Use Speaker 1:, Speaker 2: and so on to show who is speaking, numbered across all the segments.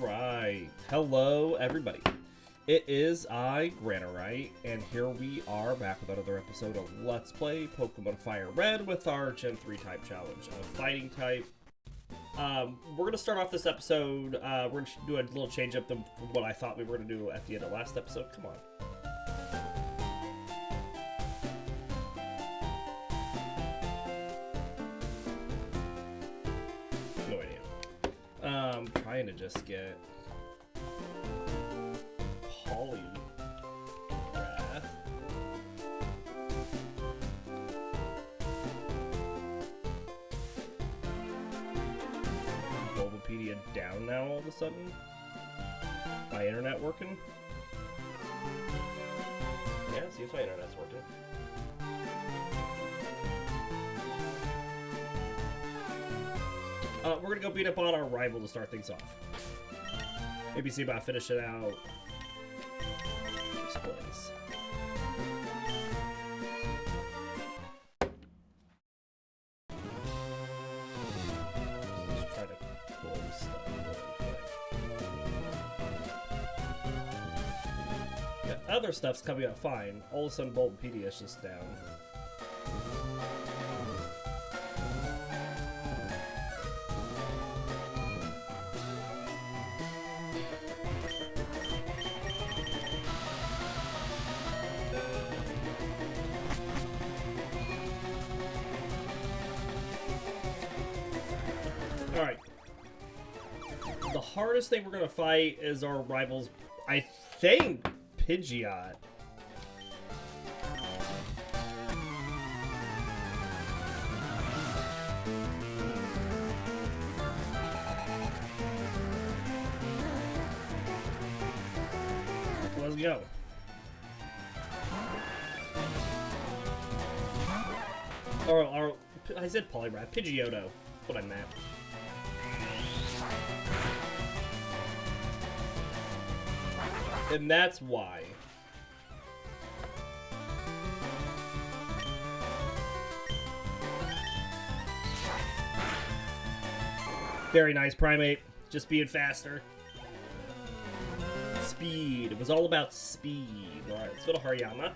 Speaker 1: Alright, hello everybody. It is I, Granorite, and here we are back with another episode of Let's Play Pokemon Fire Red with our Gen 3 type challenge, fighting type. We're going to start off this episode, we're going to do a little change up from what I thought we were going to do at the end of last episode. Come on. No idea. Trying to just get Poliwhirl. Bulbapedia down now all of a sudden? My internet working? Yeah, seems my internet's working. We're gonna go beat up on our rival to start things off. Maybe see about finishing out this place. Let's try to close stuff really quick. Yeah, other stuff's coming out fine. All of a sudden, Bulbapedia is just down. Alright. The hardest thing we're gonna fight is our rivals, I think, Pidgeot. Let's go. Or I said Poliwhirl, Pidgeotto. What I meant. And that's why. Very nice, Primeape. Just being faster. Speed. It was all about speed. Alright, let's go to Hariyama.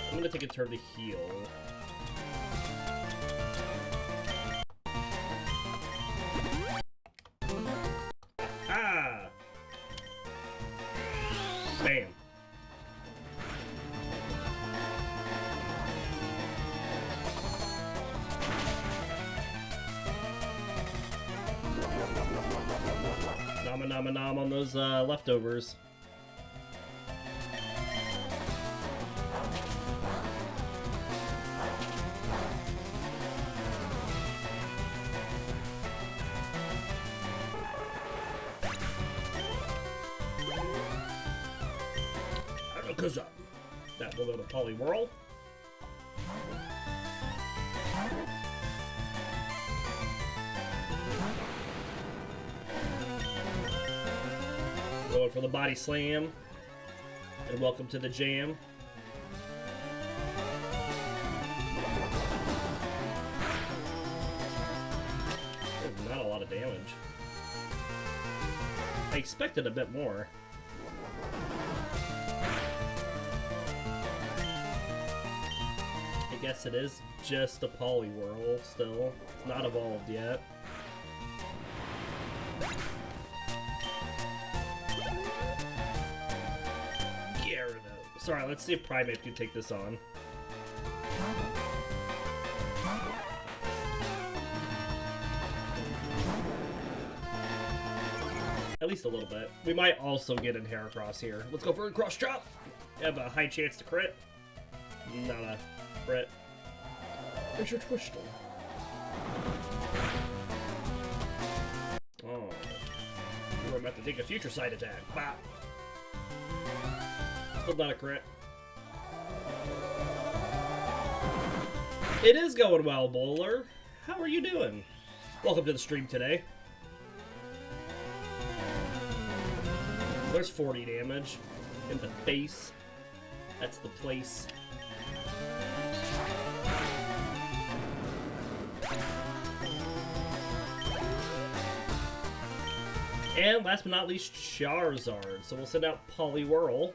Speaker 1: I'm gonna take a turn to heal. Ah! Bam. Nama nama nom on those leftovers. Cause that will go to Poliwhirl. Going for the body slam. And welcome to the jam. Not a lot of damage. I expected a bit more. I guess it is just a Poliwhirl still. It's not evolved yet. Gyarados. Sorry, let's see if Primeape can take this on. At least a little bit. We might also get in Heracross here. Let's go for a cross chop. Have a high chance to crit. Not a crit. Where's your Twister? Oh. We're about to take a future sight attack. Bop. Still not a crit. It is going well, Bowler. How are you doing? Welcome to the stream today. There's 40 damage in the face. That's the place. And last but not least, Charizard. So we'll send out Poliwhirl.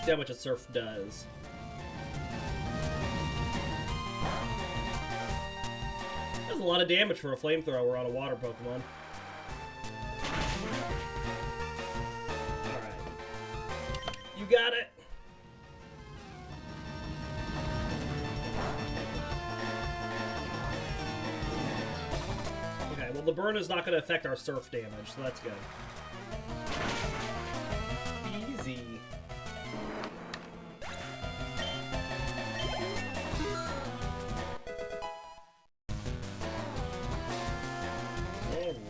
Speaker 1: See how much a Surf does. That's a lot of damage for a flamethrower on a water Pokemon. Alright. You got it! Okay, well the burn is not going to affect our Surf damage, so that's good. Easy.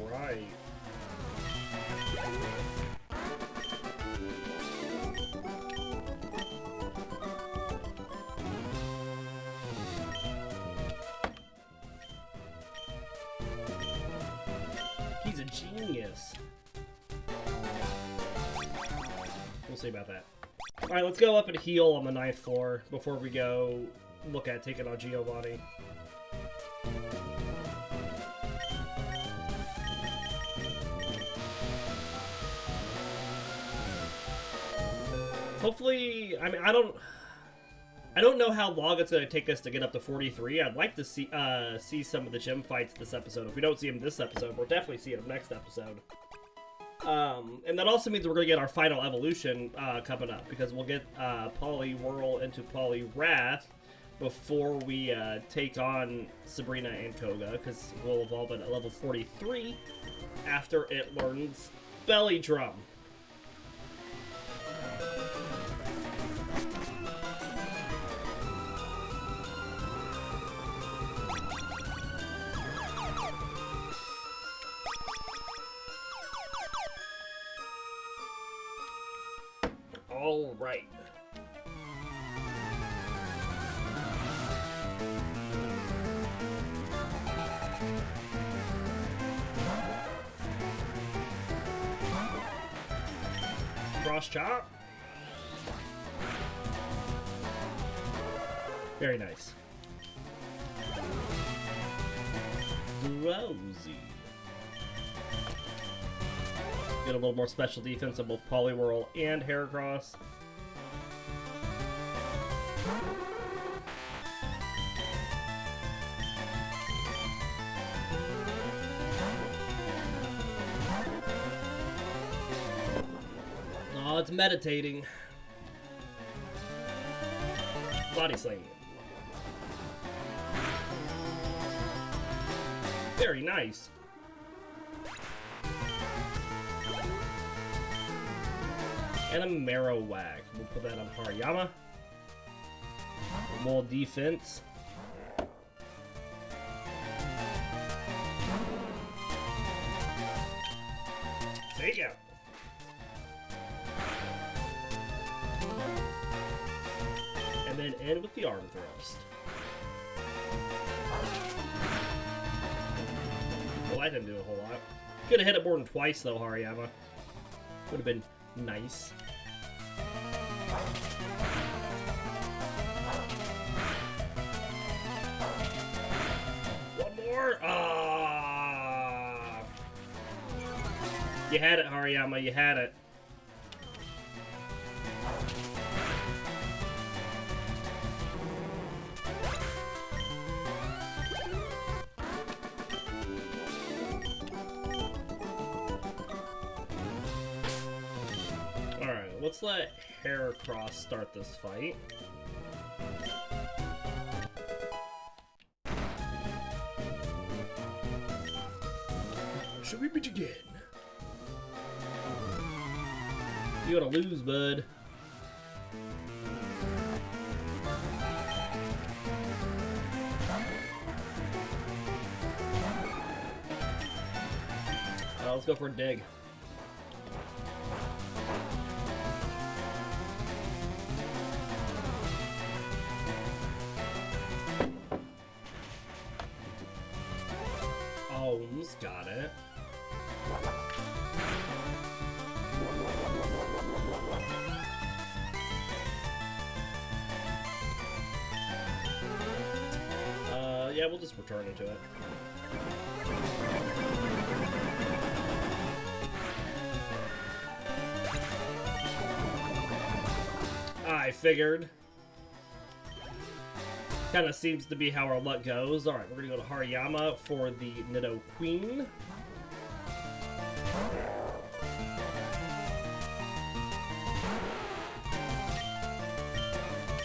Speaker 1: Alright. He's a genius. We'll see about that. Alright, let's go up and heal on the 9th floor before we go look at taking on Giovanni. Hopefully, I mean, I don't know how long it's going to take us to get up to 43. I'd like to see some of the gym fights this episode. If we don't see them this episode, we'll definitely see them next episode. And that also means we're going to get our final evolution coming up, because we'll get Poliwhirl into Poliwrath before we take on Sabrina and Koga, because we'll evolve at level 43 after it learns Belly Drum. All right. Cross chop. Very nice. Rosie. Get a little more special defense on both Poliwhirl and Heracross. Oh, it's meditating. Body slam. Very nice. And a Marowak. We'll put that on Hariyama. More defense. Take out. And then end with the arm thrust. Well, I didn't do a whole lot. Could have hit it more than twice, though, Hariyama. Would have been nice. One more. Ah. You had it, Hariyama. You had it. Let's let Heracross start this fight. Should we begin? You gotta lose, bud. Let's go for a dig. almost got it. Yeah, we'll just return it to it. I figured. Kind of seems to be how our luck goes. Alright, we're gonna go to Hariyama for the Nido Queen.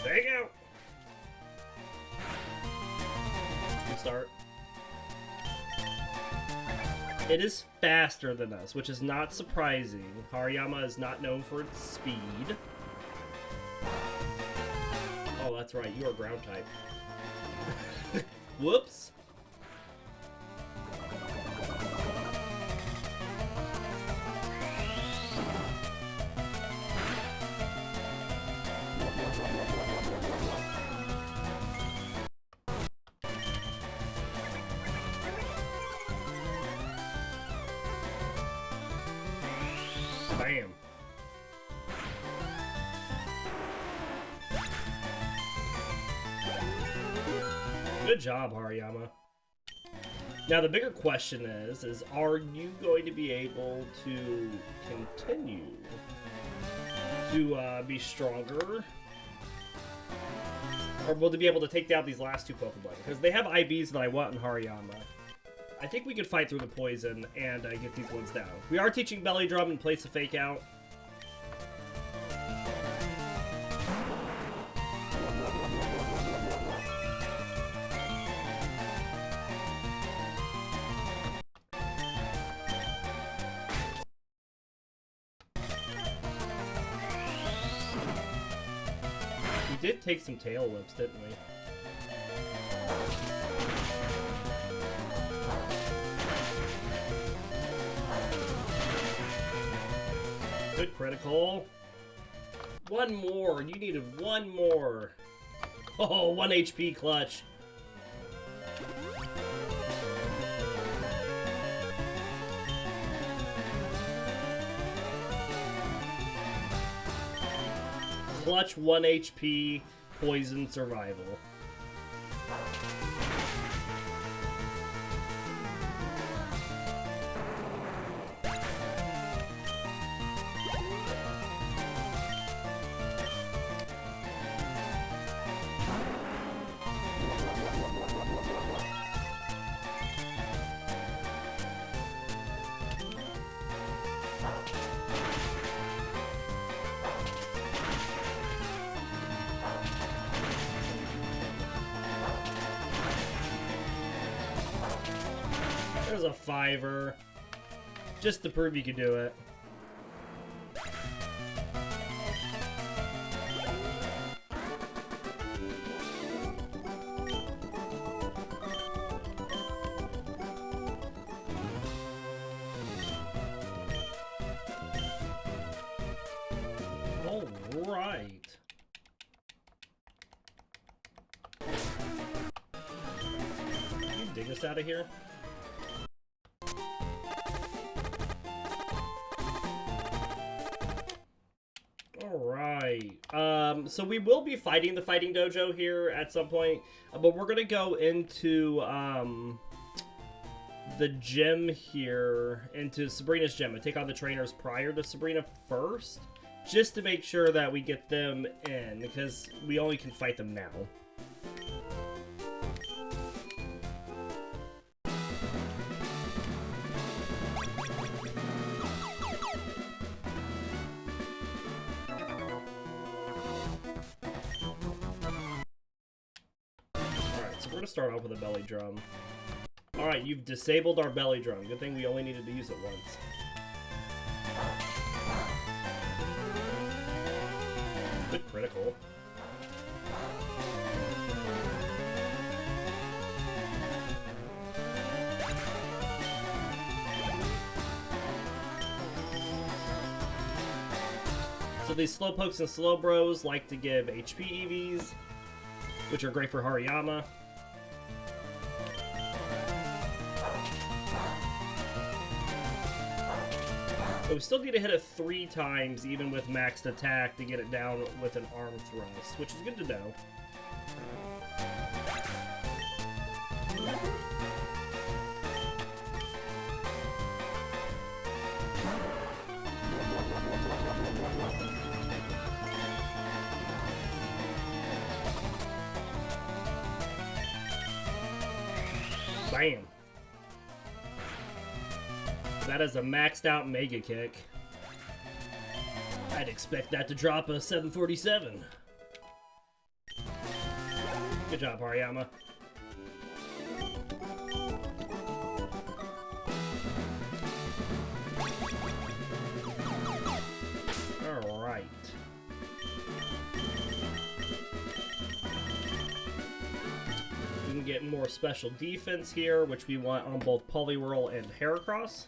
Speaker 1: There you go! Good start. It is faster than us, which is not surprising. Hariyama is not known for its speed. Oh, that's right, you are ground type. Whoops. Bam. Good job, Hariyama. Now the bigger question is are you going to be able to continue to be stronger? Or will they be able to take down these last two Pokemon? Because they have IVs that I want in Hariyama. I think we could fight through the poison and get these ones down. We are teaching Belly Drum in place of Fake Out. We did take some tail whips, didn't we? Good critical. One more. You needed one more. Oh, 1 HP clutch. Clutch 1 HP poison survival. There's a 5-er. Just to prove you could do it. All right. Can you dig us out of here? So we will be fighting the Fighting Dojo here at some point, but we're gonna go into the gym here, into Sabrina's gym, and take on the trainers prior to Sabrina first, just to make sure that we get them in, because we only can fight them now. We're gonna start off with a belly drum. Alright, you've disabled our belly drum. Good thing we only needed to use it once. Good critical. So these Slowpokes and Slowbros like to give HP EVs, which are great for Hariyama. But we still need to hit it 3 times, even with maxed attack, to get it down with an arm thrust, which is good to know. Bam. That is a maxed out Mega Kick. I'd expect that to drop a 747. Good job, Hariyama. Alright. We can get more special defense here, which we want on both Poliwhirl and Heracross.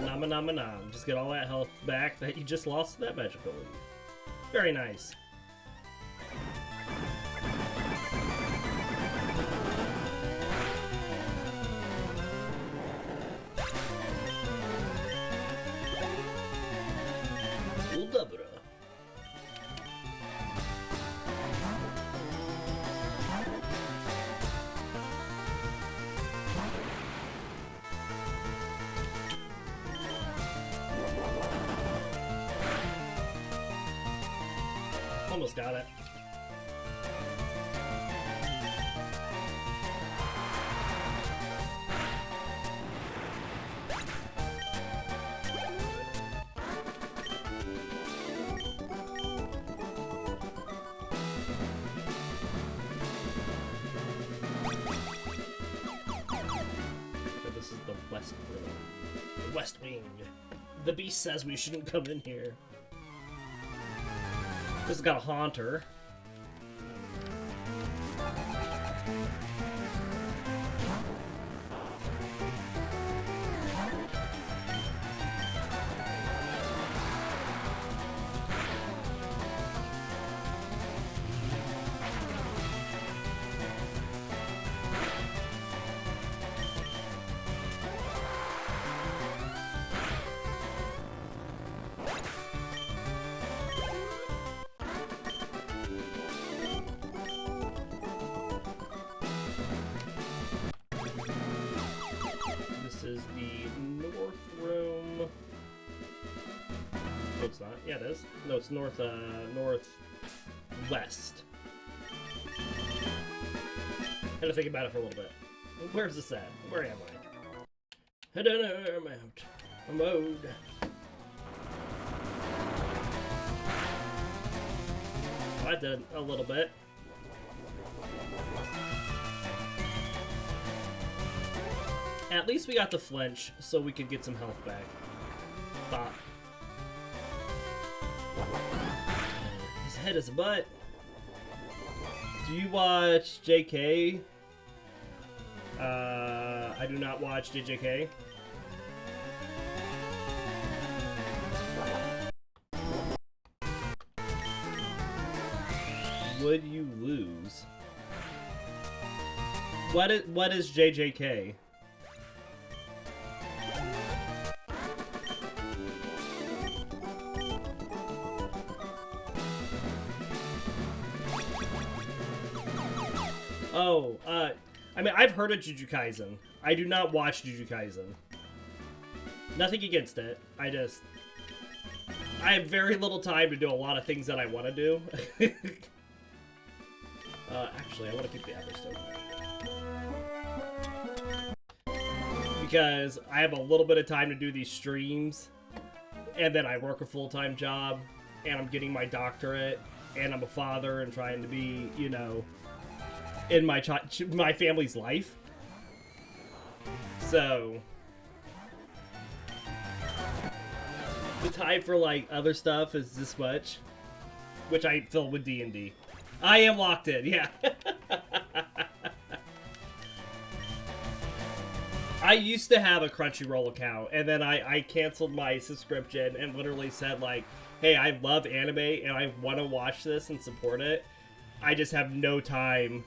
Speaker 1: Nom nom nom. Just get all that health back that you just lost to that magical leaf. Very nice. Almost got it. This is the West Room. The West Wing. The beast says we shouldn't come in here. This has got a Haunter. Is the North Room. No, it's not. Yeah, it is. No, it's northwest. Had to think about it for a little bit. Where's this at? Where am I? I don't know where I'm at. I'm mode. I did a little bit. At least we got the flinch, so we could get some health back. Bop. His head is a butt. Do you watch JK? I do not watch JJK. Would you lose? What is JJK? Oh, I mean, I've heard of Jujutsu Kaisen. I do not watch Jujutsu Kaisen. Nothing against it. I have very little time to do a lot of things that I want to do. Actually, I want to keep the Everstone. Because I have a little bit of time to do these streams, and then I work a full-time job, and I'm getting my doctorate, and I'm a father and trying to be, you know, in my family's life. So the time for like other stuff is this much. which I fill with D&D. I am locked in, yeah. I used to have a Crunchyroll account, and then I canceled my subscription and literally said, like, hey, I love anime, and I want to watch this and support it. I just have no time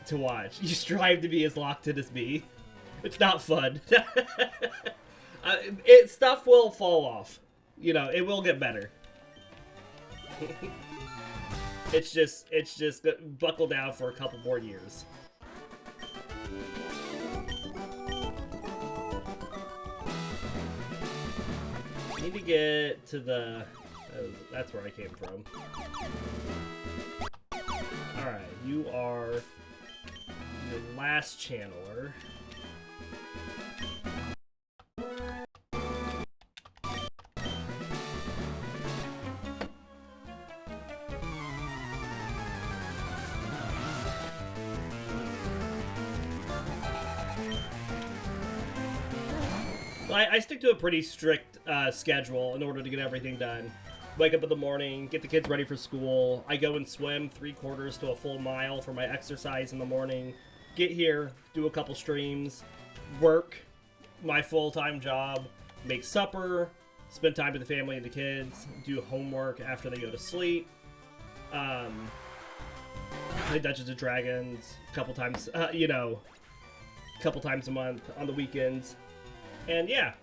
Speaker 1: to watch. You strive to be as locked in as me. It's not fun. Stuff will fall off. You know, it will get better. It's just buckle down for a couple more years. Need to get to the... that's where I came from. Alright, you are your last channeler. I stick to a pretty strict schedule in order to get everything done. Wake up in the morning, get the kids ready for school. I go and swim 3/4 to a full mile for my exercise in the morning. Get here, do a couple streams, work my full-time job, make supper, spend time with the family and the kids, do homework after they go to sleep. Play Dungeons and Dragons a couple times, you know, a couple times a month on the weekends. And yeah.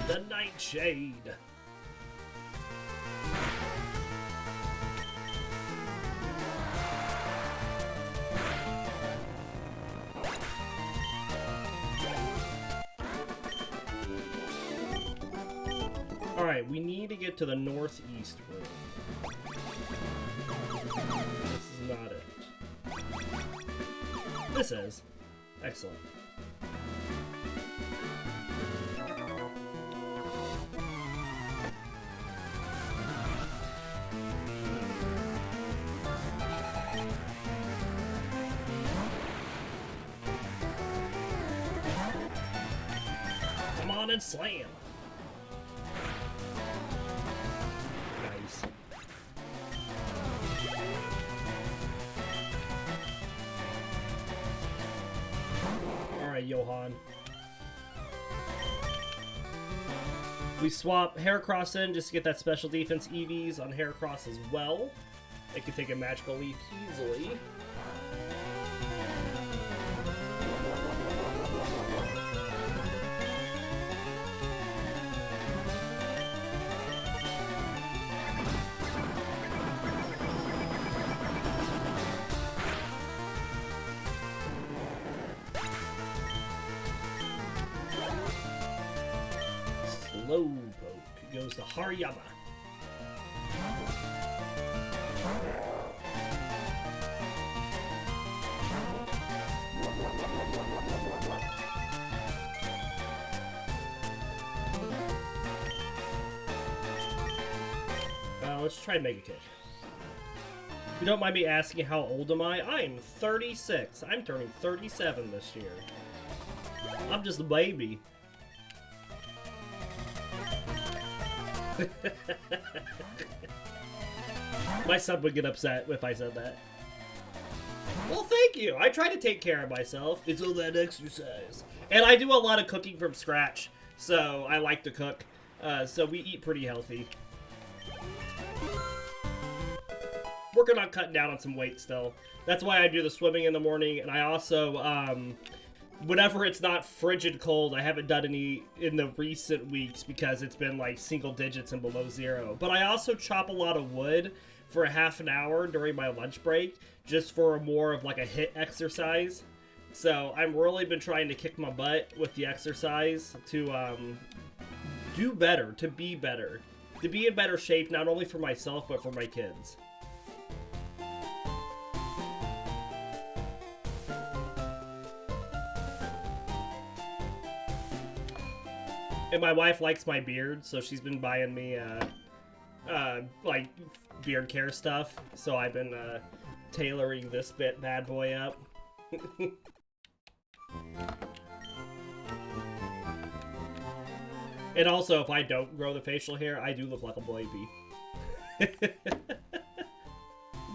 Speaker 1: The Nightshade. Alright, we need to get to the northeast room. This is not it. This is. Excellent. Come on and slam. Nice. Alright, Johan. We swap Heracross in just to get that special defense EVs on Heracross as well. It can take a magical leap easily. Slowpoke goes to Hariyama. Let's try Mega Kick. If you don't mind me asking, how old am I? I'm 36. I'm turning 37 this year. I'm just a baby. My son would get upset if I said that. Well, thank you. I try to take care of myself. It's all that exercise. And I do a lot of cooking from scratch, so I like to cook. So we eat pretty healthy. Working on cutting down on some weight still. That's why I do the swimming in the morning, and I also, whenever it's not frigid cold, I haven't done any in the recent weeks because it's been like single digits and below 0. But I also chop a lot of wood for a half an hour during my lunch break, just for more of like a HIIT exercise. So I've really been trying to kick my butt with the exercise to do better, to be in better shape, not only for myself, but for my kids. And my wife likes my beard, so she's been buying me, like, beard care stuff. So I've been, tailoring this bad boy up. And also, if I don't grow the facial hair, I do look like a baby.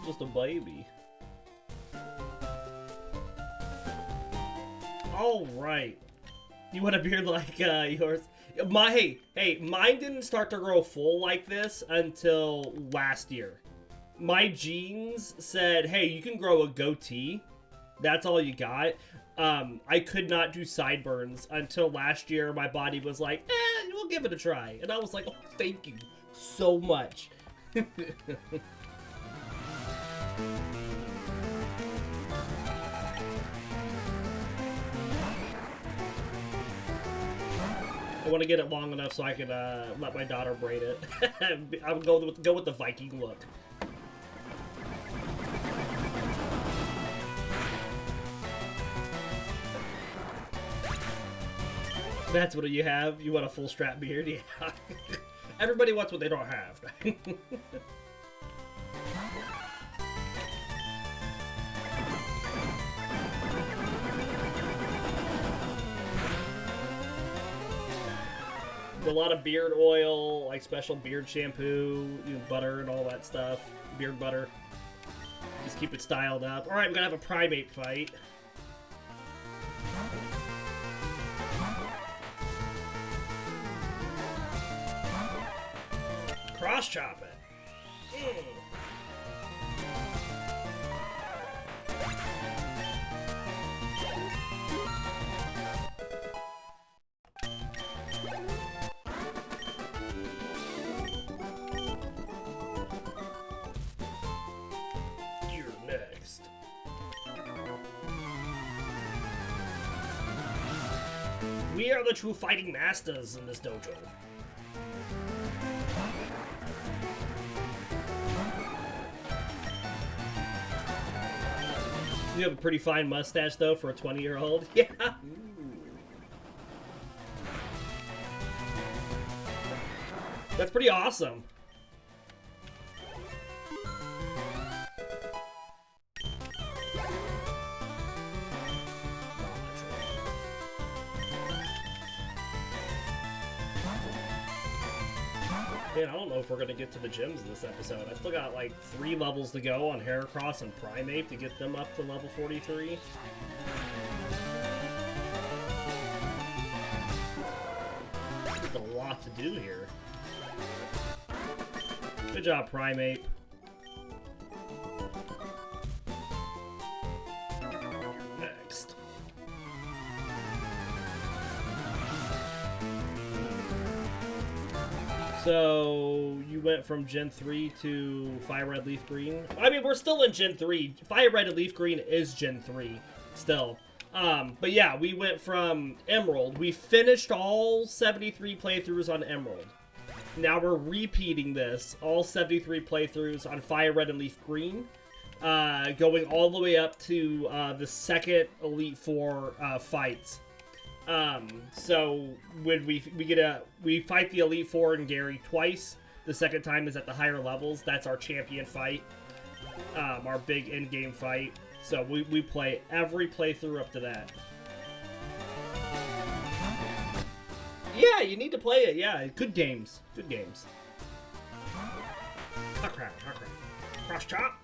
Speaker 1: Just a baby. All right. You want a beard like yours? Hey, mine didn't start to grow full like this until last year. My genes said, hey, you can grow a goatee. That's all you got. I could not do sideburns until last year. My body was like, we'll give it a try. And I was like, oh, thank you so much. I want to get it long enough so I can let my daughter braid it. I would go with the Viking look. That's what you have? You want a full strap beard? Yeah. Everybody wants what they don't have. A lot of beard oil, like special beard shampoo, butter and all that stuff. Beard butter. Just keep it styled up. Alright, I'm gonna have a Primeape fight. Cross chop it. You're next. We are the true fighting masters in this dojo. You have a pretty fine mustache, though, for a 20-year-old. Yeah. That's pretty awesome. Man, I don't know if we're gonna get to the gyms in this episode. I still got like 3 levels to go on Heracross and Primeape to get them up to level 43. There's a lot to do here. Good job, Primeape. Next. So, you went from Gen 3 to Fire Red Leaf Green. I mean, we're still in Gen 3. Fire Red and Leaf Green is Gen 3 still. But yeah, we went from Emerald. We finished all 73 playthroughs on Emerald. Now we're repeating this, all 73 playthroughs on Fire Red and Leaf Green. Going all the way up to the second Elite Four fights. So when we fight the Elite Four and Gary twice. The second time is at the higher levels. That's our champion fight, our big in-game fight. So we play every playthrough up to that. Yeah, you need to play it. Yeah, good games. Good games. Hot crap, hot crap. Cross chop.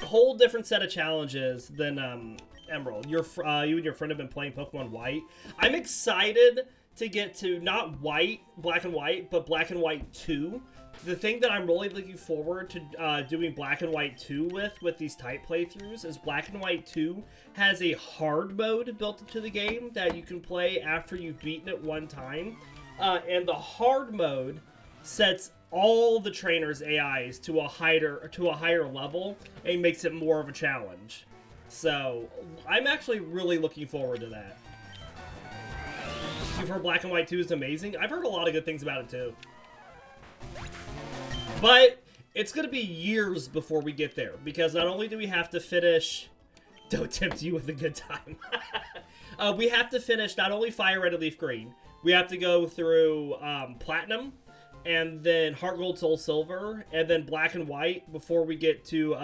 Speaker 1: Whole different set of challenges than Emerald. You and your friend have been playing Pokemon White. I'm excited to get to not White, Black and White, but Black and White 2. The thing that I'm really looking forward to doing Black and White 2 with these type playthroughs is Black and White 2 has a hard mode built into the game that you can play after you've beaten it one time. And the hard mode sets all the trainers' AIs to a higher level and makes it more of a challenge. So I'm actually really looking forward to that. You've heard Black and White 2 is amazing. I've heard a lot of good things about it too. But it's going to be years before we get there, because not only do we have to finish... Don't tempt you with a good time. We have to finish not only Fire Red and Leaf Green, we have to go through Platinum, and then Heart Gold, Soul Silver, and then Black and White before we get to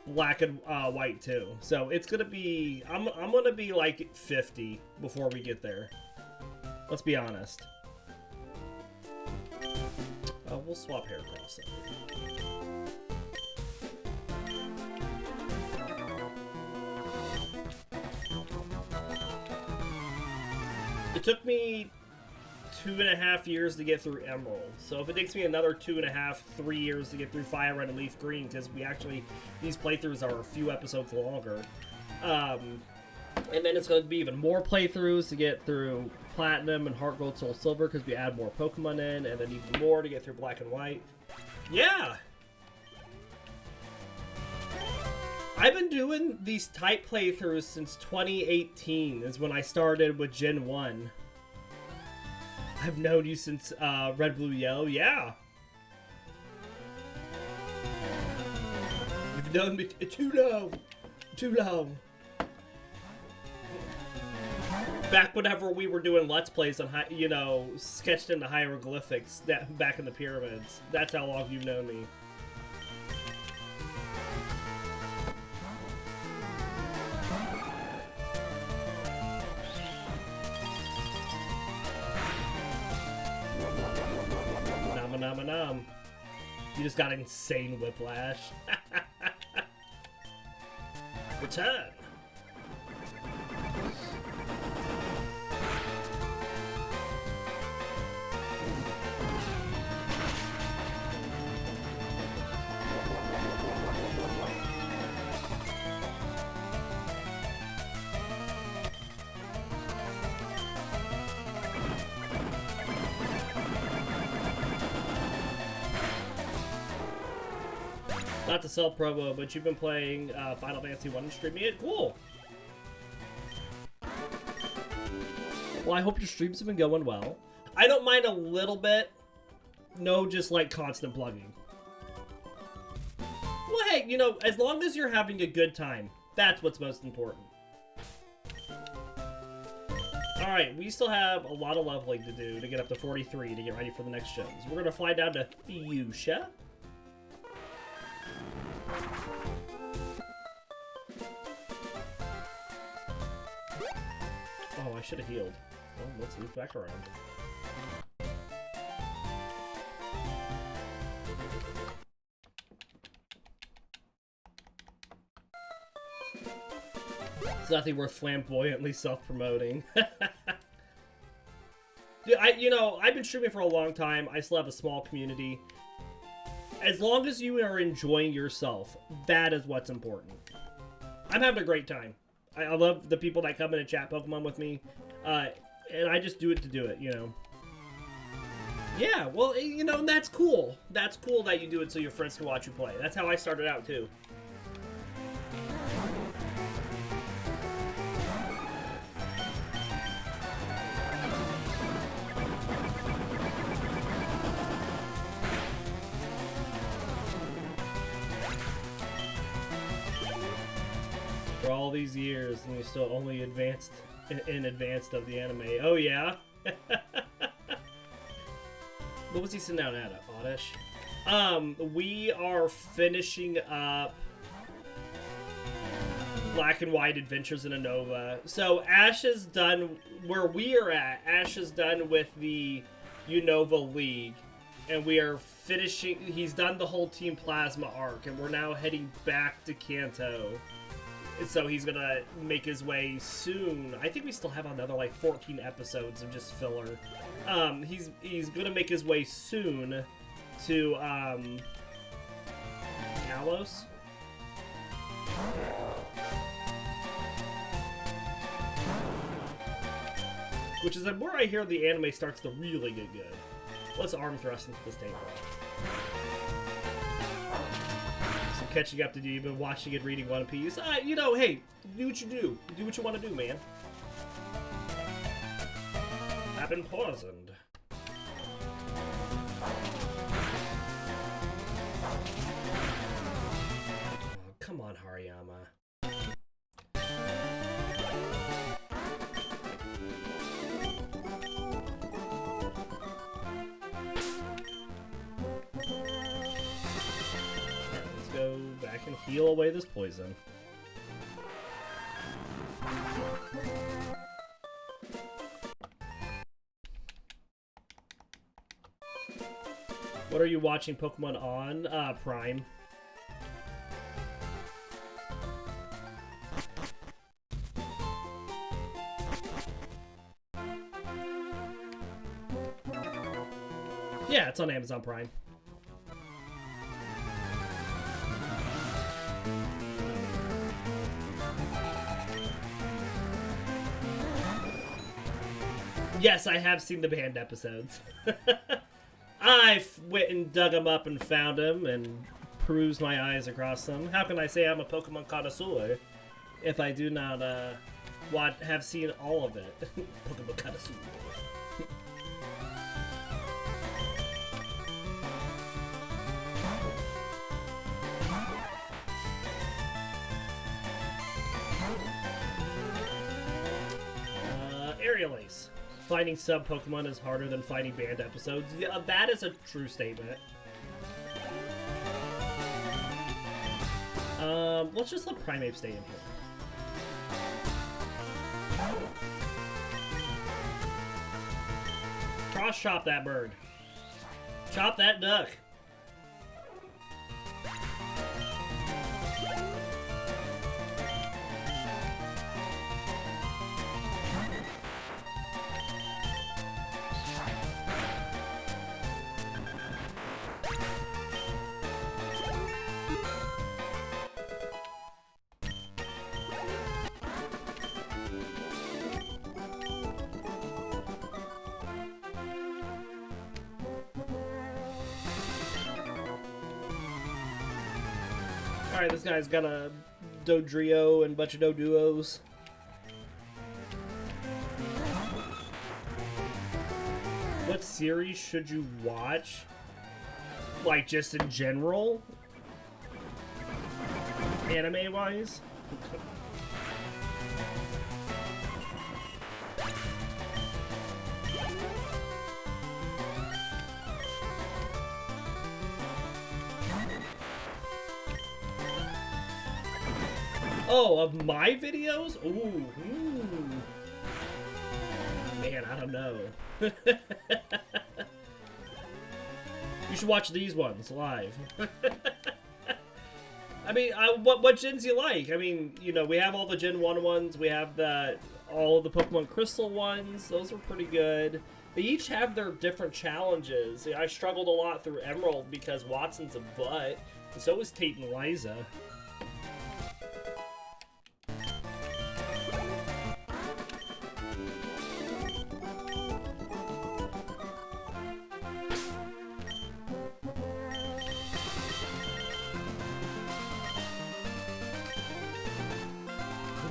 Speaker 1: Black and White too. So it's gonna be I'm gonna be like 50 before we get there. Let's be honest. We'll swap Heracross. It took me 2.5 years to get through Emerald. So if it takes me another 2.5, 3 years to get through Fire Red and Leaf Green, because these playthroughs are a few episodes longer. And then it's going to be even more playthroughs to get through Platinum and Heart Gold, Soul Silver, because we add more Pokemon in, and then even more to get through Black and White. Yeah! I've been doing these type playthroughs since 2018 is when I started with Gen 1. I've known you since Red, Blue, Yellow. Yeah. You've known me too long. Too long. Back whenever we were doing Let's Plays on, sketched into hieroglyphics back in the pyramids. That's how long you've known me. Nom. You just got insane whiplash. Return. Not to sell promo, but you've been playing Final Fantasy 1 and streaming it? Cool! Well, I hope your streams have been going well. I don't mind a little bit. No, just like constant plugging. Well, hey, as long as you're having a good time, that's what's most important. Alright, we still have a lot of leveling to do to get up to 43 to get ready for the next shows. We're going to fly down to Fuchsia. Oh, I should have healed. Well, let's loop back around. It's nothing worth flamboyantly self-promoting. Dude, I've been streaming for a long time. I still have a small community. As long as you are enjoying yourself, that is what's important. I'm having a great time. I love the people that come in and chat Pokemon with me. And I just do it to do it, Yeah, well, that's cool. That's cool that you do it so your friends can watch you play. That's how I started out, too. For all these years, and you're still only advanced of the anime. Oh yeah. What was he sitting down at? Oddish. We are finishing up Black and White Adventures in Unova. So Ash is done where we are at. Ash is done with the Unova League, and we are finishing. He's done the whole Team Plasma arc, and we're now heading back to Kanto. So he's gonna make his way soon. I think we still have another like 14 episodes of just filler. He's gonna make his way soon to Kalos. Which is where I hear the anime starts to really get good. Let's arm thrust into this tank. Catching up to do. You've been watching and reading One Piece. Hey, do what you do. Do what you want to do, man. I've been poisoned. Oh, come on, Hariyama. can heal away this poison. What are you watching Pokemon on? Prime. Yeah, it's on Amazon Prime. Yes, I have seen the banned episodes. I went and dug them up and found them and perused my eyes across them. How can I say I'm a Pokemon connoisseur if I do not have seen all of it? Pokemon connoisseur. Aerial Ace. Finding sub-Pokemon is harder than finding banned episodes. Yeah, that is a true statement. Let's just let Primeape stay in here. Cross-chop that bird. Chop that duck. Alright, this guy's got a Dodrio and a bunch of Doduos. What series should you watch? Like, just in general? Anime-wise? Oh, of my videos? Ooh. Man, I don't know. You should watch these ones live. I mean, what gens you like? I mean, you know, we have all the Gen 1 ones. We have all of the Pokemon Crystal ones. Those are pretty good. They each have their different challenges. I struggled a lot through Emerald because Watson's a butt. And so is Tate and Liza.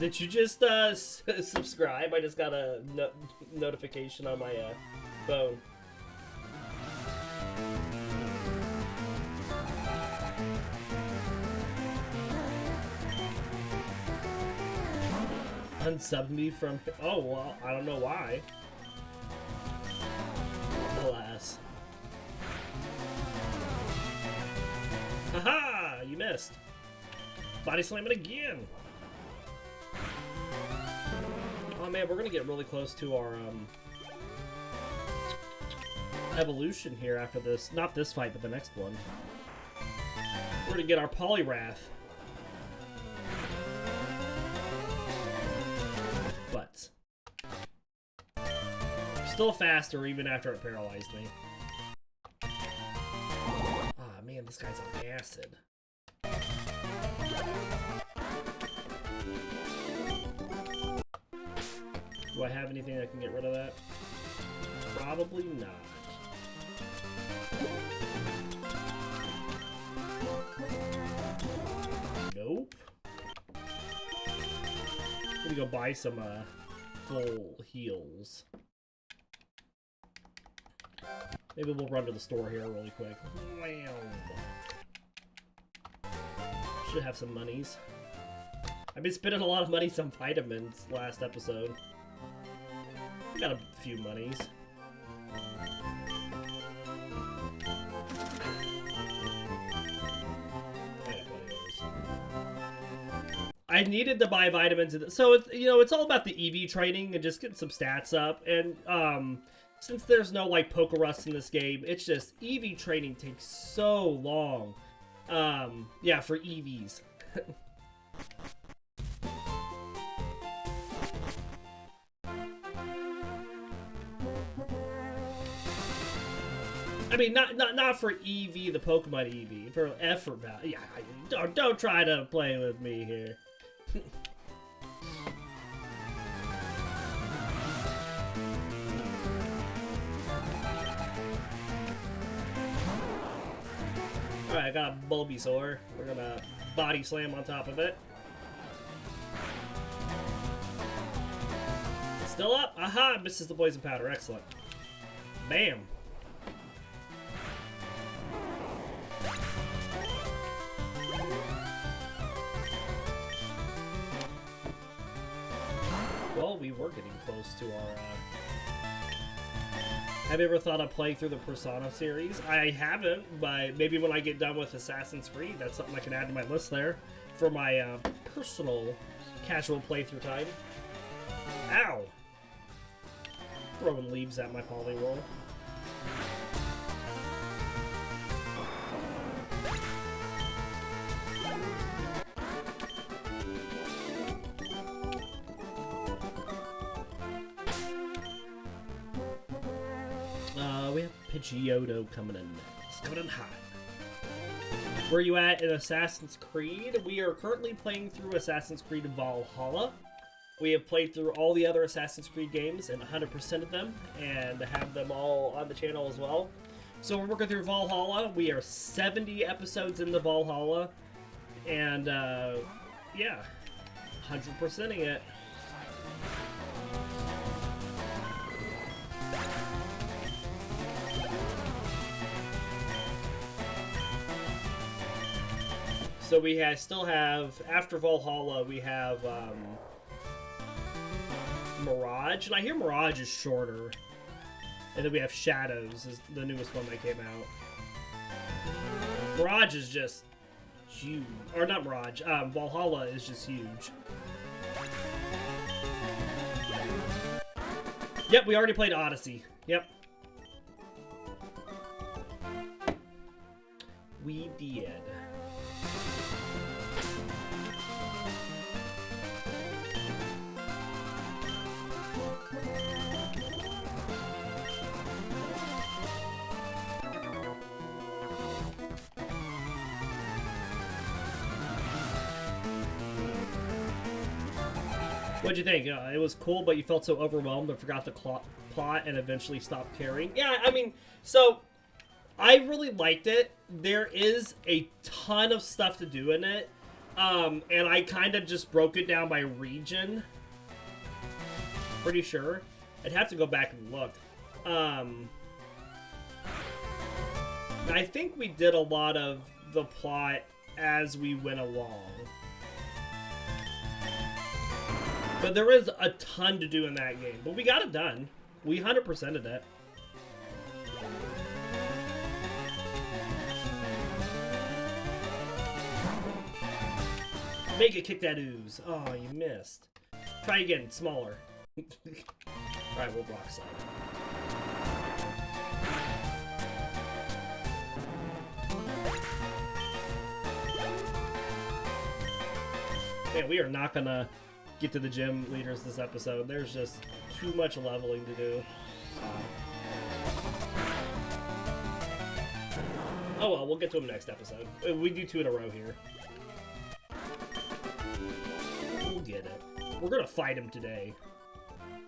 Speaker 1: Did you just subscribe? I just got a notification on my phone. Unsubbed me from... Oh, well, I don't know why. Alas. Haha! You missed. Body slam it again! Oh man, we're gonna get really close to our evolution here after this. Not this fight, but the next one. We're gonna get our Poliwrath. But still faster even after it paralyzed me. Ah man, this guy's on acid. Do I have anything that can get rid of that? Probably not. Nope. I'm gonna go buy some full heals. Maybe we'll run to the store here really quick. Wow. Should have some monies. I've been spending a lot of money on vitamins last episode. Got a few monies. I got one of those. I needed to buy vitamins. So, it's, you know, it's all about the EV training and just getting some stats up. And since there's no, like, Pokerus in this game, it's just EV training takes so long. Yeah, for EVs. I mean, not for EV, the Pokemon EV, for effort value. Yeah, don't try to play with me here. Alright, I got a Bulbasaur. We're gonna body slam on top of it. Still up? Aha! Misses the poison powder. Excellent. Bam! Well, we were getting close to our, Have you ever thought of playing through the Persona series? I haven't, but maybe when I get done with Assassin's Creed, that's something I can add to my list there for my personal casual playthrough time. Ow! Throwing leaves at my Poliwhirl. We have Pidgeotto coming in next. Coming in hot. Where are you at in Assassin's Creed? We are currently playing through Assassin's Creed Valhalla. We have played through all the other Assassin's Creed games and 100% of them, and have them all on the channel as well. So we're working through Valhalla. We are 70 episodes into Valhalla, and yeah, 100%ing it. So we still have, after Valhalla, we have Mirage, and I hear Mirage is shorter. And then we have Shadows, is the newest one that came out. Mirage is just huge. Or not Mirage, Valhalla is just huge. Yep, we already played Odyssey. Yep. We did. What'd you think? It was cool, but you felt so overwhelmed and forgot the plot and eventually stopped caring. Yeah, I mean, so I really liked it. There is a ton of stuff to do in it, and I kind of just broke it down by region. Pretty sure. I'd have to go back and look. I think we did a lot of the plot as we went along. But there is a ton to do in that game. But we got it done. We 100%ed it. Make it kick that ooze. Oh, you missed. Try again, smaller. Alright, we'll block side. Man, we are not gonna get to the gym leaders this episode. There's just too much leveling to do. Oh well, we'll get to them next episode. We do 2 in a row here. We'll get it. We're gonna fight him today.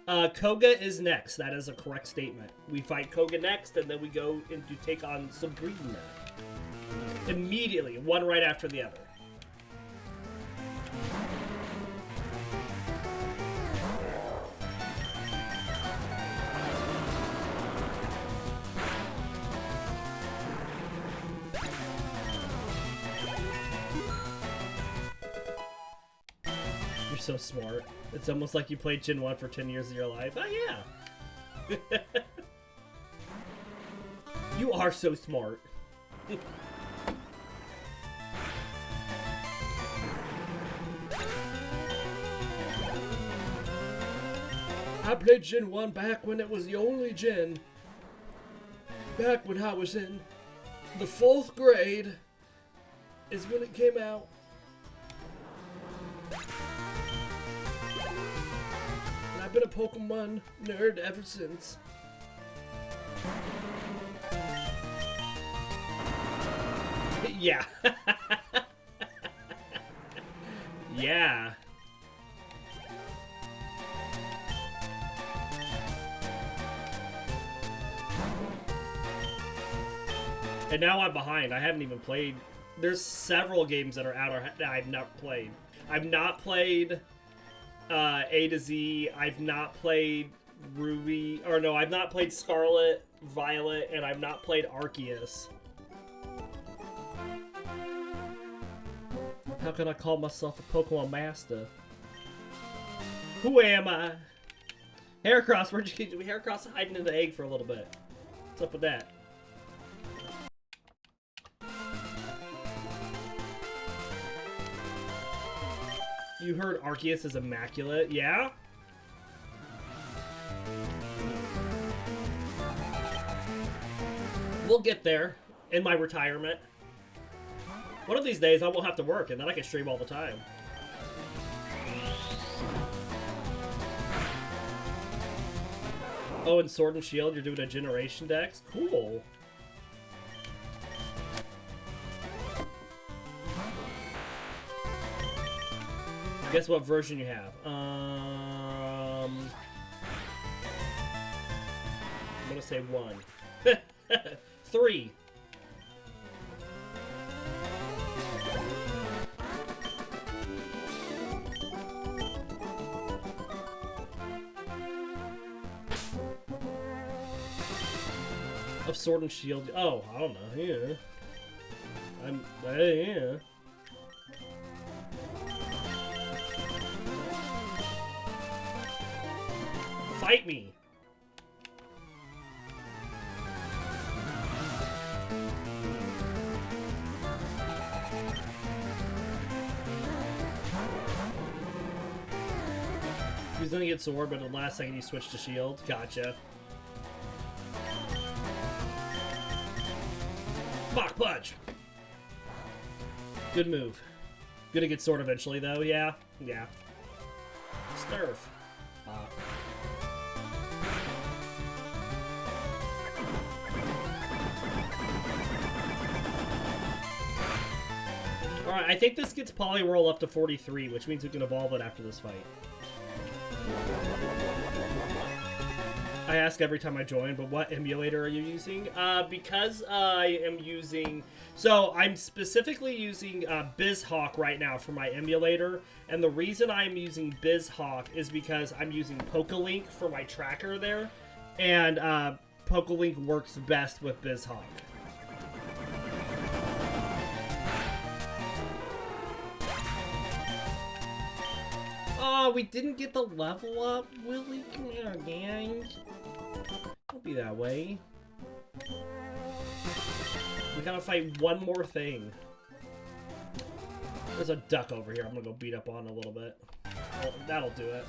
Speaker 1: Koga is next. That is a correct statement. We fight Koga next, and then we go in to take on Sabrina. Immediately, one right after the other. So smart. It's almost like you played Gen 1 for 10 years of your life. Oh, yeah. You are so smart. I played Gen 1 back when it was the only Gen. Back when I was in the 4th grade is when it came out. And I've been a Pokemon nerd ever since. Yeah. Yeah. And now I'm behind. I haven't even played. There's several games that are out that I've not played. I've not played A to Z. I've not played Ruby. Or no, I've not played Scarlet, Violet, and I've not played Arceus. How can I call myself a Pokemon master? Who am I? Heracross, where'd you get Heracross hiding in the egg for a little bit? What's up with that? You heard Arceus is immaculate, yeah? We'll get there in my retirement. One of these days I won't have to work and then I can stream all the time. Oh, and Sword and Shield, you're doing a Generation Dex? Cool. Guess what version you have? I'm gonna say 1. 3. Of Sword and Shield. Oh, I don't know. Yeah. Yeah. Fight me! He was gonna get Sword, but the last second he switched to Shield. Gotcha. Mach Punch! Good move. Gonna get Sword eventually, though. Yeah. Yeah. Snurf. Alright, I think this gets Poliwhirl up to 43, which means we can evolve it after this fight. I ask every time I join, but what emulator are you using? Because I am using... So, I'm specifically using BizHawk right now for my emulator, and the reason I'm using BizHawk is because I'm using PokeLink for my tracker there, and PokeLink works best with BizHawk. Oh, we didn't get the level up, Willie? Come here, gang. Don't be that way. We gotta fight one more thing. There's a duck over here I'm gonna go beat up on a little bit. Oh, that'll do it.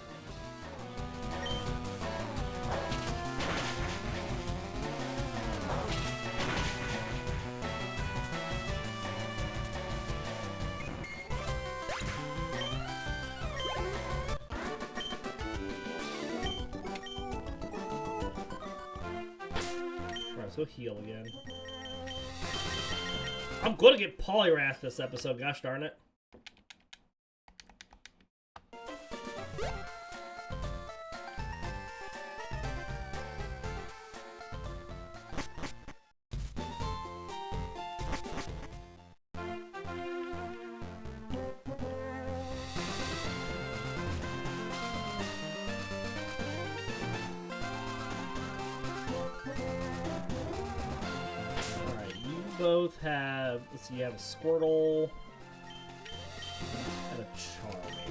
Speaker 1: So heal again. I'm gonna get Poliwrath this episode, gosh darn it. Both have, let's see, you have a Squirtle and a Charmander.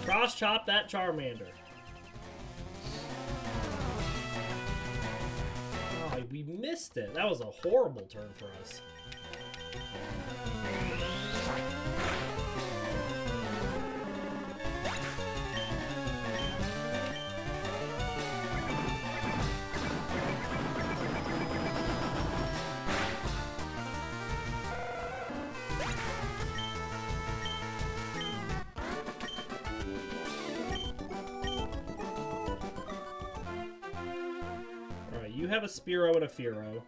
Speaker 1: Cross-chop that Charmander. Oh, we missed it. That was a horrible turn for us. You have a Spearow and a Fearow.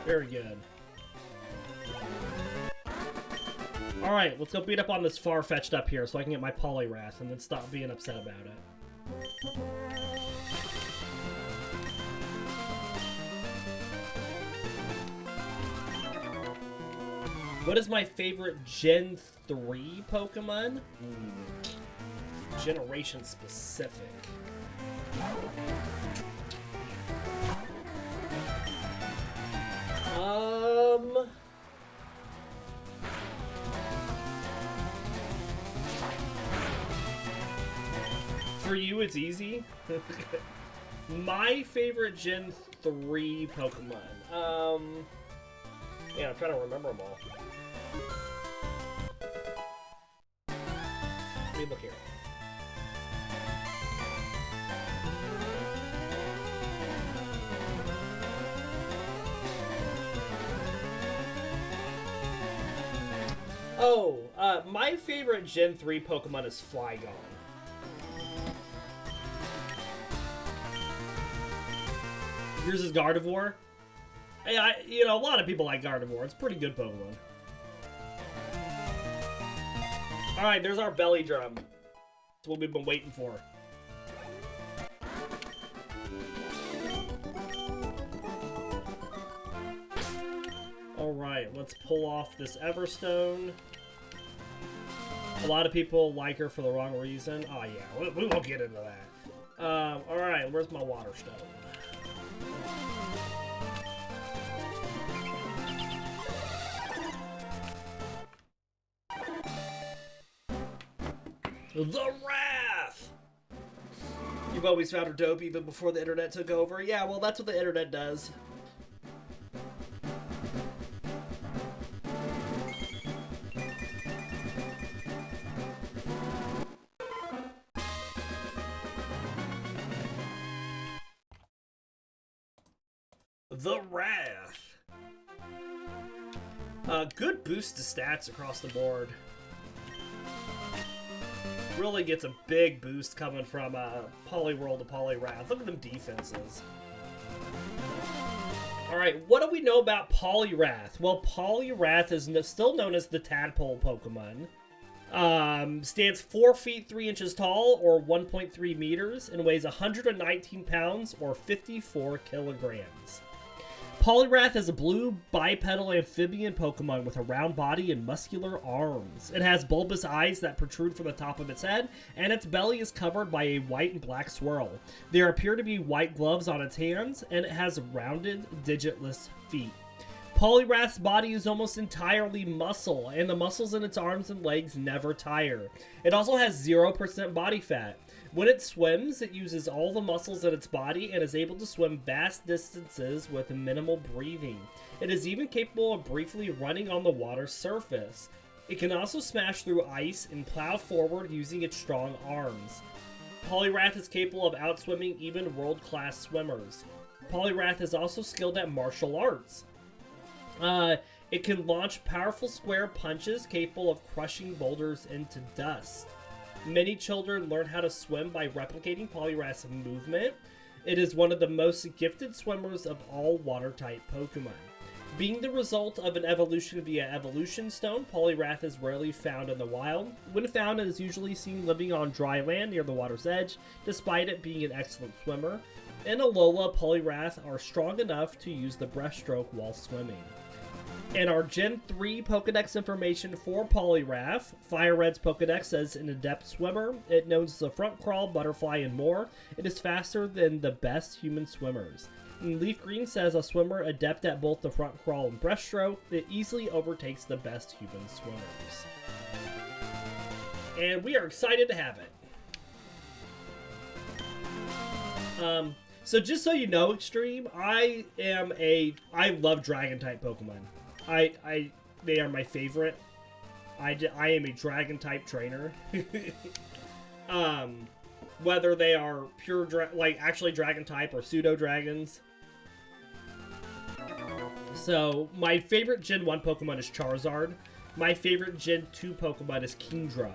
Speaker 1: Very good. Alright, let's go beat up on this Farfetch'd up here so I can get my Poliwrath and then stop being upset about it. What is my favorite Gen 3 Pokemon? Generation specific. For you, it's easy. My favorite Gen 3 Pokemon. Yeah, I'm trying to remember them all. Let me look here. Oh, my favorite Gen 3 Pokemon is Flygon. Yours is Gardevoir. Hey, you know, a lot of people like Gardevoir. It's a pretty good Pokemon. Alright, there's our belly drum. That's what we've been waiting for. Alright, let's pull off this Everstone. A lot of people like her for the wrong reason. Oh yeah, we won't get into that. Alright, where's my Water Stone? The Wrath! You've always found her dope even before the internet took over? Yeah, well, that's what the internet does. The Wrath! Good boost to stats across the board. Really gets a big boost coming from Poliwhirl to Poliwrath. Look at them defenses. Alright, what do we know about Poliwrath? Well, Poliwrath is still known as the Tadpole Pokemon. Stands 4 feet 3 inches tall, or 1.3 meters, and weighs 119 pounds, or 54 kilograms. Poliwrath is a blue bipedal amphibian Pokemon with a round body and muscular arms. It has bulbous eyes that protrude from the top of its head, and its belly is covered by a white and black swirl. There appear to be white gloves on its hands, and it has rounded, digitless feet. Poliwrath's body is almost entirely muscle, and the muscles in its arms and legs never tire. It also has 0% body fat. When it swims, it uses all the muscles in its body and is able to swim vast distances with minimal breathing. It is even capable of briefly running on the water's surface. It can also smash through ice and plow forward using its strong arms. Poliwrath is capable of outswimming even world-class swimmers. Poliwrath is also skilled at martial arts. It can launch powerful square punches capable of crushing boulders into dust. Many children learn how to swim by replicating Poliwrath's movement. It is one of the most gifted swimmers of all water-type Pokemon. Being the result of an evolution via evolution stone, Poliwrath is rarely found in the wild. When found, it is usually seen living on dry land near the water's edge, despite it being an excellent swimmer. In Alola, Poliwrath are strong enough to use the breaststroke while swimming. And our Gen 3 Pokedex information for Poliwrath, Fire Red's Pokedex says an adept swimmer. It knows as a front crawl, butterfly, and more. It is faster than the best human swimmers. And Leaf Green says a swimmer adept at both the front crawl and breaststroke. It easily overtakes the best human swimmers. And we are excited to have it. So just so you know, Extreme, I love Dragon-type Pokemon. They are my favorite. I am a Dragon-type trainer. Whether they are pure, actually Dragon-type or pseudo-dragons. So, my favorite Gen 1 Pokemon is Charizard. My favorite Gen 2 Pokemon is Kingdra.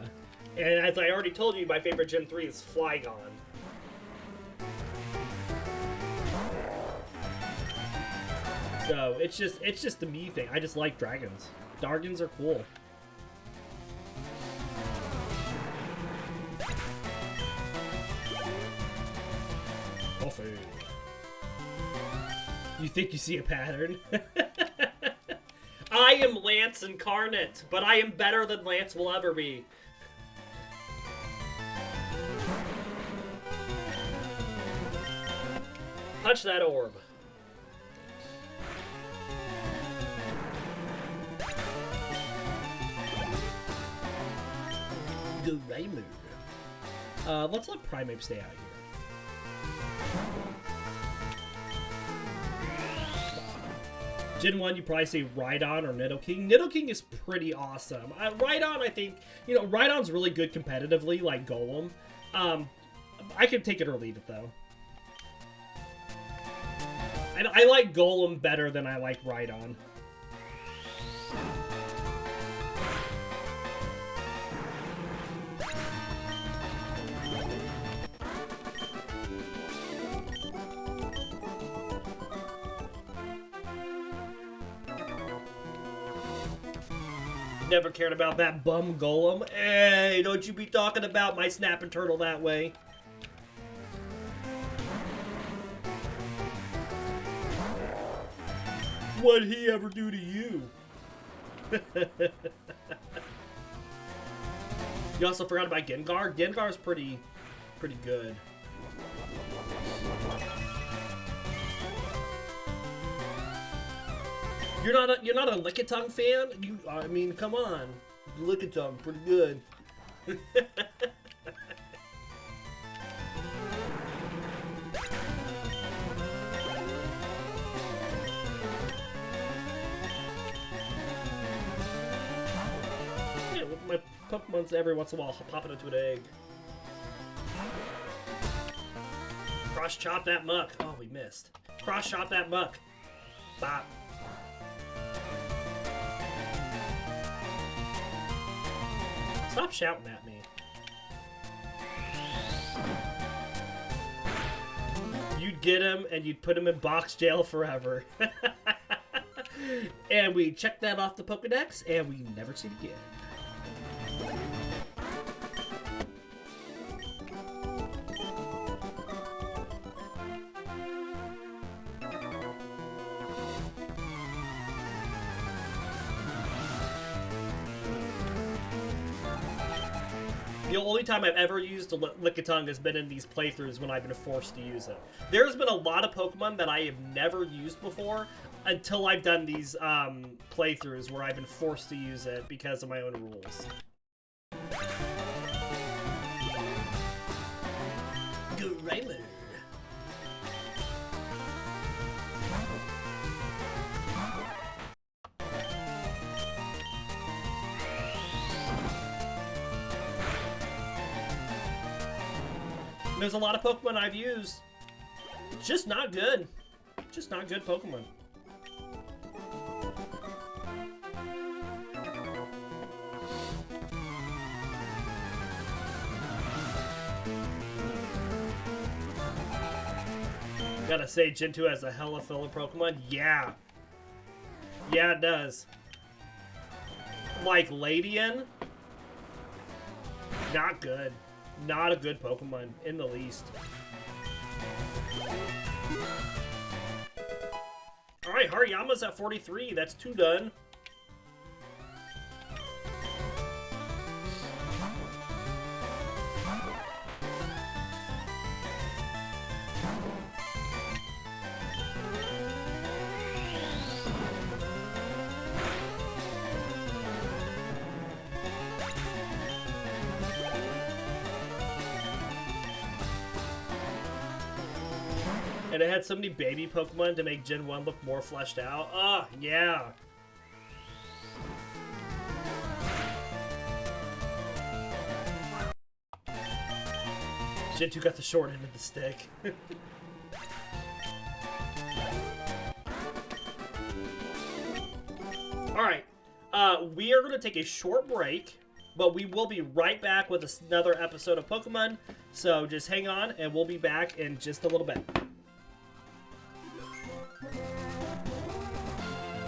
Speaker 1: And as I already told you, my favorite Gen 3 is Flygon. So, it's just the me thing. I just like dragons. Dargons are cool. Coffee. You think you see a pattern? I am Lance incarnate, but I am better than Lance will ever be. Touch that orb. Granorite. Let's let Primeape stay out here. Gen 1, you probably say Rhydon or Nidoking. Nidoking is pretty awesome. Rhydon, I think, Rhydon's really good competitively, like Golem. I can take it or leave it, though. I like Golem better than I like Rhydon. Never cared about that bum Golem. Hey, don't you be talking about my snapping turtle that way. What'd he ever do to you? You also forgot about Gengar. Gengar's pretty good. You're not a Lickitung fan? I mean, come on. Lickitung, pretty good. Yeah, with my Pokemon's every once in a while popping into an egg. Cross chop that muck. Oh, we missed. Cross chop that muck. Bop. Stop shouting at me. You'd get him and you'd put him in box jail forever. And we check that off the Pokedex and we never see it again. The only time I've ever used a Lickitung has been in these playthroughs when I've been forced to use it. There's been a lot of Pokemon that I have never used before until I've done these playthroughs where I've been forced to use it because of my own rules. Granorite. There's a lot of Pokemon I've used. Just not good. Just not good Pokemon. Gotta say, Gen 2 has a hella filler Pokemon. Yeah. Yeah, it does. Like Ladian. Not good. Not a good Pokemon in the least. Alright, Hariyama's at 43. That's 2 done. And it had so many baby Pokemon to make Gen 1 look more fleshed out. Ah, yeah. Gen 2 got the short end of the stick. Alright. We are going to take a short break, but we will be right back with another episode of Pokemon. So just hang on, and we'll be back in just a little bit.